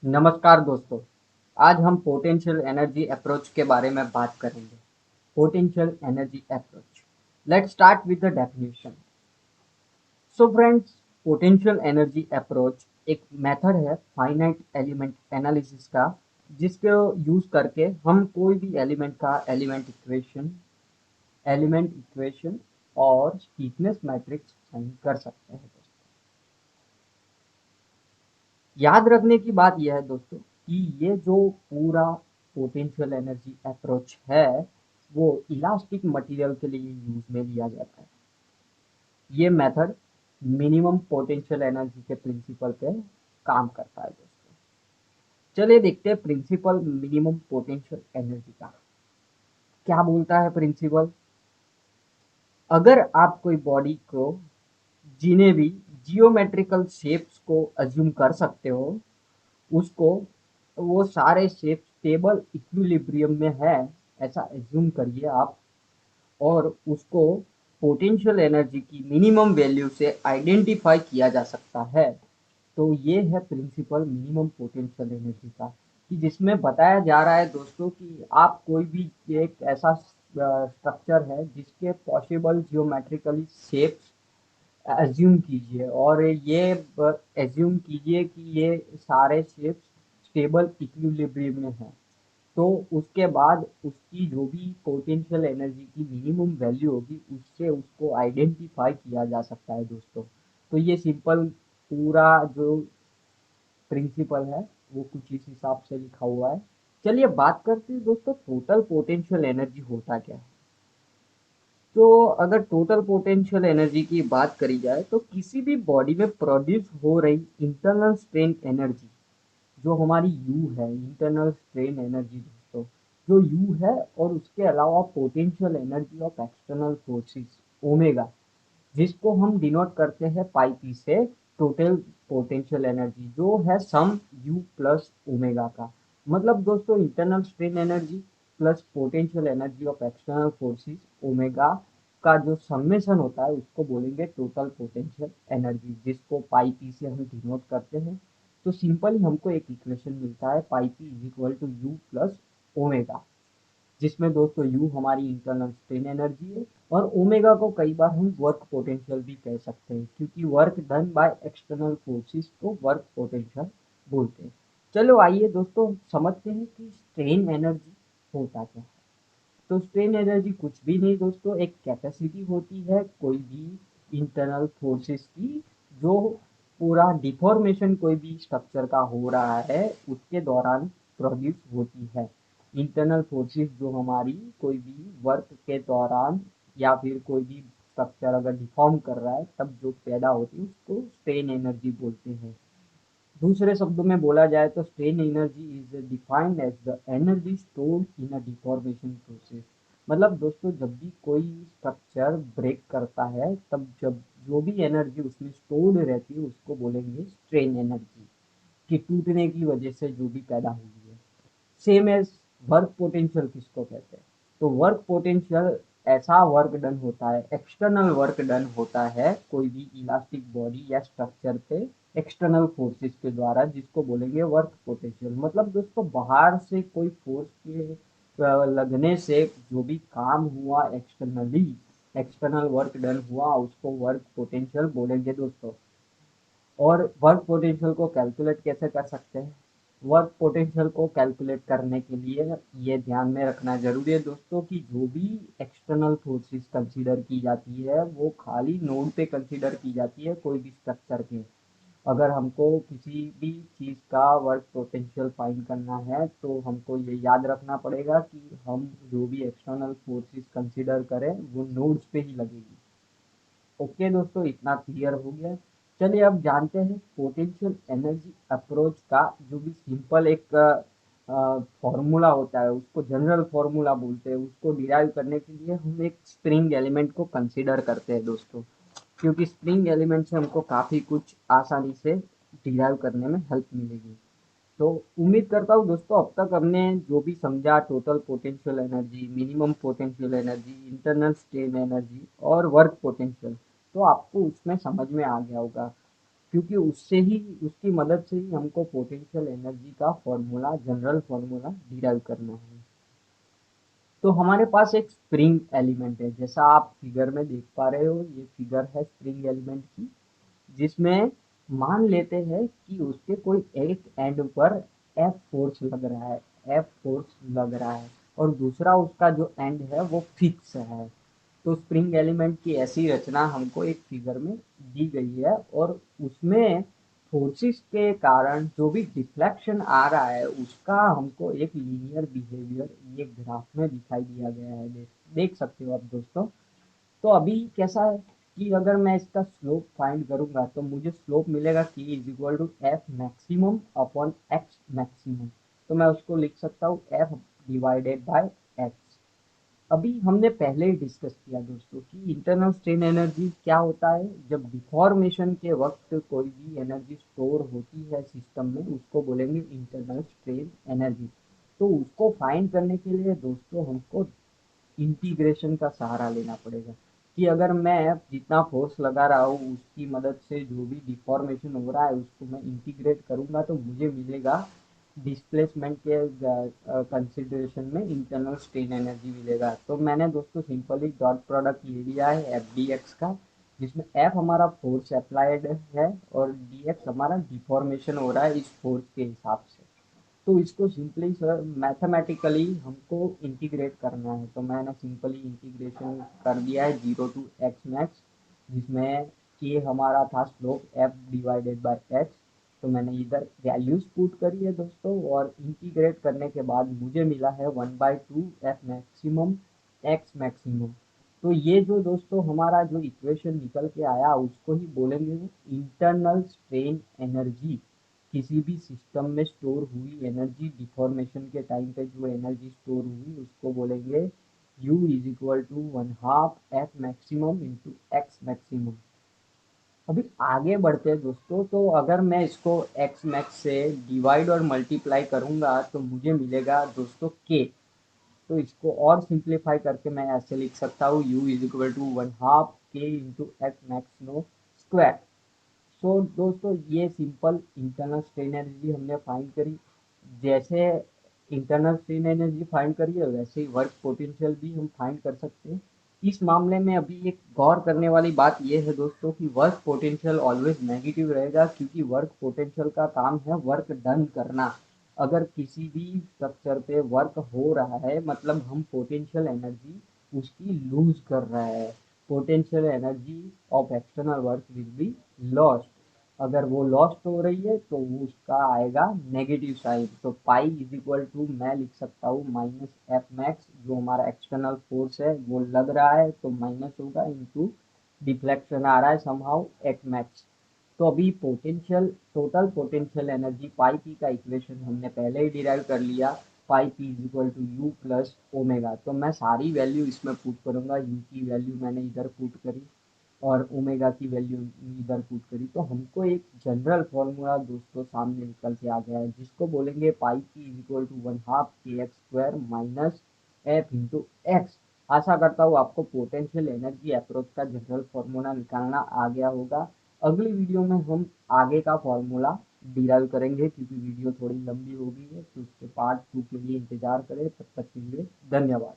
नमस्कार दोस्तों। आज हम पोटेंशियल एनर्जी अप्रोच के बारे में बात करेंगे। Potential energy approach, let's start with the definition. So friends, potential energy approach एक मेथड है फाइनाइट एलिमेंट एनालिसिस का, जिसको यूज करके हम कोई भी एलिमेंट का एलिमेंट इक्वेशन और स्टीफनेस मैट्रिक्स फाइंड कर सकते हैं। याद रखने की बात यह है दोस्तों कि ये जो पूरा पोटेंशियल एनर्जी अप्रोच है वो इलास्टिक मटेरियल के लिए यूज में लिया जाता है। ये मेथड मिनिमम पोटेंशियल एनर्जी के प्रिंसिपल पे काम करता है दोस्तों। चलिए देखते हैं प्रिंसिपल मिनिमम पोटेंशियल एनर्जी का क्या बोलता है। प्रिंसिपल, अगर आप कोई बॉडी को जिन्हें भी जियोमेट्रिकल शेप्स को अज्यूम कर सकते हो, उसको वो सारे शेप स्टेबल इक्विलिब्रियम में है, ऐसा एज्यूम करिए आप। और उसको पोटेंशियल एनर्जी की मिनिमम वैल्यू से आइडेंटिफाई किया जा सकता है। तो ये है प्रिंसिपल मिनिमम पोटेंशियल एनर्जी का, कि जिसमें बताया जा रहा है दोस्तों कि आप कोई भी एक ऐसा स्ट्रक्चर है जिसके पॉसिबल जियोमेट्रिकली शेप्स एज्यूम कीजिए, और ये एज्यूम कीजिए कि ये सारे शेप्स स्टेबल इक्विलिब्रियम में हैं। तो उसके बाद उसकी जो भी पोटेंशियल एनर्जी की मिनिमम वैल्यू होगी उससे उसको आइडेंटिफाई किया जा सकता है दोस्तों। तो ये सिंपल पूरा जो प्रिंसिपल है वो कुछ इस हिसाब से लिखा हुआ है। चलिए बात करते हैं दोस्तों, टोटल पोटेंशियल एनर्जी होता क्या है। तो अगर टोटल पोटेंशियल एनर्जी की बात करी जाए तो किसी भी बॉडी में प्रोड्यूस हो रही इंटरनल स्ट्रेन एनर्जी, जो हमारी यू है, इंटरनल स्ट्रेन एनर्जी दोस्तों, जो यू है, और उसके अलावा potential energy of external forces omega, जिसको हम डिनोट करते हैं पाई पी से, टोटल पोटेंशियल एनर्जी जो है सम यू प्लस ओमेगा का। मतलब दोस्तों internal strain energy plus potential energy of external forces omega का जो समेशन होता है उसको बोलेंगे टोटल पोटेंशियल एनर्जी, जिसको पाई पी से हम डिनोट करते हैं। तो सिंपली हमको एक इक्वेशन मिलता है pi P is equal to U plus omega, जिसमें दोस्तों यू हमारी इंटरनल स्ट्रेन एनर्जी है, और ओमेगा को कई बार हम वर्क पोटेंशियल भी कह सकते हैं, क्योंकि work done by external forces को वर्क पोटेंशियल बोलते हैं। चलो आइए दोस्तों समझते हैं कि स्ट्रेन एनर्जी होता क्या है। तो स्ट्रेन एनर्जी कुछ भी नहीं दोस्तों, एक कैपेसिटी होती है कोई भी इंटरनल फोर्सेस की, जो पूरा डिफॉर्मेशन कोई भी स्ट्रक्चर का हो रहा है उसके दौरान प्रोड्यूस होती है। इंटरनल फोर्सेस जो हमारी कोई भी वर्क के दौरान या फिर कोई भी स्ट्रक्चर अगर डिफॉर्म कर रहा है तब जो पैदा होती है उसको स्ट्रेन एनर्जी बोलते हैं। दूसरे शब्दों में बोला जाए तो strain energy is defined as the energy stored in a deformation process. मतलब दोस्तों जब भी कोई स्ट्रक्चर ब्रेक करता है तब जब जो भी एनर्जी उसमें स्टोर्ड रहती है उसको बोलेंगे स्ट्रेन एनर्जी, कि टूटने की वजह से जो भी पैदा हुई है। सेम एज वर्क पोटेंशियल किसको कहते हैं, तो वर्क पोटेंशियल ऐसा वर्क डन होता है, एक्सटर्नल वर्क डन होता है कोई भी इलास्टिक बॉडी या स्ट्रक्चर पे एक्सटर्नल फोर्सेस के द्वारा, जिसको बोलेंगे वर्क पोटेंशियल। मतलब दोस्तों बाहर से कोई फोर्स के लगने से जो भी काम हुआ एक्सटर्नली, एक्सटर्नल वर्क डन हुआ उसको वर्क पोटेंशियल बोलेंगे दोस्तों। और वर्क पोटेंशियल को कैलकुलेट कैसे कर सकते हैं। वर्क पोटेंशियल को कैलकुलेट करने के लिए ये ध्यान में रखना जरूरी है दोस्तों कि जो भी एक्सटर्नल फोर्सेस कंसीडर की जाती है वो खाली नोड पे कंसीडर की जाती है कोई भी स्ट्रक्चर के। अगर हमको किसी भी चीज़ का वर्क पोटेंशियल फाइंड करना है तो हमको ये याद रखना पड़ेगा कि हम जो भी एक्सटर्नल फोर्सेस कंसीडर करें वो नोड्स पे ही लगेगी। ओके दोस्तों, इतना क्लियर हो गया। चलिए अब जानते हैं पोटेंशियल एनर्जी अप्रोच का जो भी सिंपल एक फॉर्मूला होता है, उसको जनरल फॉर्मूला बोलते हैं। उसको डिराइव करने के लिए हम एक स्प्रिंग एलिमेंट को कंसीडर करते हैं दोस्तों, क्योंकि स्प्रिंग एलिमेंट से हमको काफ़ी कुछ आसानी से डिराइव करने में हेल्प मिलेगी। तो उम्मीद करता हूँ दोस्तों अब तक हमने जो भी समझा, total potential energy, minimum potential energy, internal strain energy और वर्क पोटेंशियल, तो आपको उसमें समझ में आ गया होगा। क्योंकि उससे ही, उसकी मदद से ही हमको पोटेंशियल एनर्जी का फॉर्मूला, जनरल फॉर्मूला डिराइव करना है। तो हमारे पास एक स्प्रिंग एलिमेंट है, जैसा आप फिगर में देख पा रहे हो, ये फिगर है स्प्रिंग एलिमेंट की, जिसमें मान लेते हैं कि उसके कोई एक एंड पर एफ फोर्स लग रहा है, एफ फोर्स लग रहा है, और दूसरा उसका जो एंड है वो फिक्स है। तो स्प्रिंग एलिमेंट की ऐसी रचना हमको एक फिगर में दी गई है, और उसमें फोर्सेस के कारण जो भी डिफ्लेक्शन आ रहा है उसका हमको एक लीनियर बिहेवियर ये ग्राफ में दिखाई दिया गया है। देख सकते हो आप दोस्तों। तो अभी कैसा है कि अगर मैं इसका स्लोप फाइंड करूंगा तो मुझे स्लोप मिलेगा कि is equal to F maximum upon X maximum. तो मैं उसको लिख सकता हूँ एफ डिवाइडेड बाय एक्स। अभी हमने पहले ही डिस्कस किया दोस्तों कि इंटरनल स्ट्रेन एनर्जी क्या होता है। जब डिफॉर्मेशन के वक्त कोई भी एनर्जी स्टोर होती है सिस्टम में, उसको बोलेंगे इंटरनल स्ट्रेन एनर्जी। तो उसको फाइंड करने के लिए दोस्तों हमको इंटीग्रेशन का सहारा लेना पड़ेगा, कि अगर मैं जितना फोर्स लगा रहा हूँ उसकी मदद से जो भी डिफॉर्मेशन हो रहा है उसको मैं इंटीग्रेट करूंगा तो मुझे मिलेगा डिस्प्लेसमेंट के कंसिडरेशन में इंटरनल स्ट्रेन एनर्जी मिलेगा। तो मैंने दोस्तों सिंपली डॉट प्रोडक्ट ले लिया है एफ डी एक्स का, जिसमें एफ हमारा फोर्स अप्लाइड है और डी एक्स हमारा डिफॉर्मेशन हो रहा है इस फोर्स के हिसाब से। तो इसको सिंपली सर मैथमेटिकली हमको इंटीग्रेट करना है, तो मैंने सिंपली इंटीग्रेशन कर दिया है 0 to x मैक्स, जिसमें के हमारा था slope F divided by x. तो मैंने इधर वैल्यूज पुट करी है दोस्तों, और इंटीग्रेट करने के बाद मुझे मिला है 1/2 एफ मैक्सिमम एक्स मैक्सिमम। तो ये जो दोस्तों हमारा जो इक्वेशन निकल के आया उसको ही बोलेंगे इंटरनल स्ट्रेन एनर्जी। किसी भी सिस्टम में स्टोर हुई एनर्जी, डिफॉर्मेशन के टाइम पे जो एनर्जी स्टोर हुई उसको बोलेंगे U is equal to 1/2 F maximum into X maximum. अभी आगे बढ़ते हैं दोस्तों। तो अगर मैं इसको एक्स मैक्स से डिवाइड और मल्टीप्लाई करूंगा तो मुझे मिलेगा दोस्तों के। तो इसको और सिंप्लीफाई करके मैं ऐसे लिख सकता हूँ U is equal to 1/2 k into x max no square. So दोस्तों ये सिंपल इंटरनल स्ट्रेन एनर्जी हमने फाइंड करी। जैसे इंटरनल स्ट्रेन एनर्जी फाइंड करी है वैसे ही वर्क पोटेंशियल भी हम फाइंड कर सकते हैं। इस मामले में अभी एक गौर करने वाली बात यह है दोस्तों कि वर्क पोटेंशियल ऑलवेज नेगेटिव रहेगा, क्योंकि वर्क पोटेंशियल का काम है वर्क डन करना। अगर किसी भी स्ट्रक्चर पे वर्क हो रहा है मतलब हम पोटेंशियल एनर्जी उसकी लूज कर रहे हैं। Potential energy of external work will be lost. अगर वो लॉस्ट हो रही है तो वो उसका आएगा नेगेटिव साइड। तो पाई इज इक्वल टू मैं लिख सकता हूँ माइनस एफ मैक्स, जो हमारा एक्सटर्नल फोर्स है वो लग रहा है तो माइनस होगा, इंटू डिफ्लेक्शन आ रहा है समहाउ एक्स मैक्स। तो अभी potential, total potential energy pi p का इक्वेशन हमने पहले ही डिराइव कर लिया। Pi P is equal to U plus omega. तो मैं सारी वैल्यू इसमें पुट करूंगा, यू की वैल्यू मैंने इधर पुट करी और ओमेगा की वैल्यू इधर पुट करी, तो हमको एक जनरल फॉर्मूला दोस्तों सामने निकल के आ गया है, जिसको बोलेंगे pi P is equal to 1/2 k x square minus F into x. आशा करता हूँ आपको पोटेंशियल एनर्जी अप्रोच का जनरल फॉर्मूला निकालना आ गया होगा। अगली वीडियो में हम आगे का फॉर्मूला डिराइव करेंगे, क्योंकि वीडियो थोड़ी लंबी हो गई है, तो उसके पार्ट 2 के लिए इंतजार करें। तब तक के लिए धन्यवाद।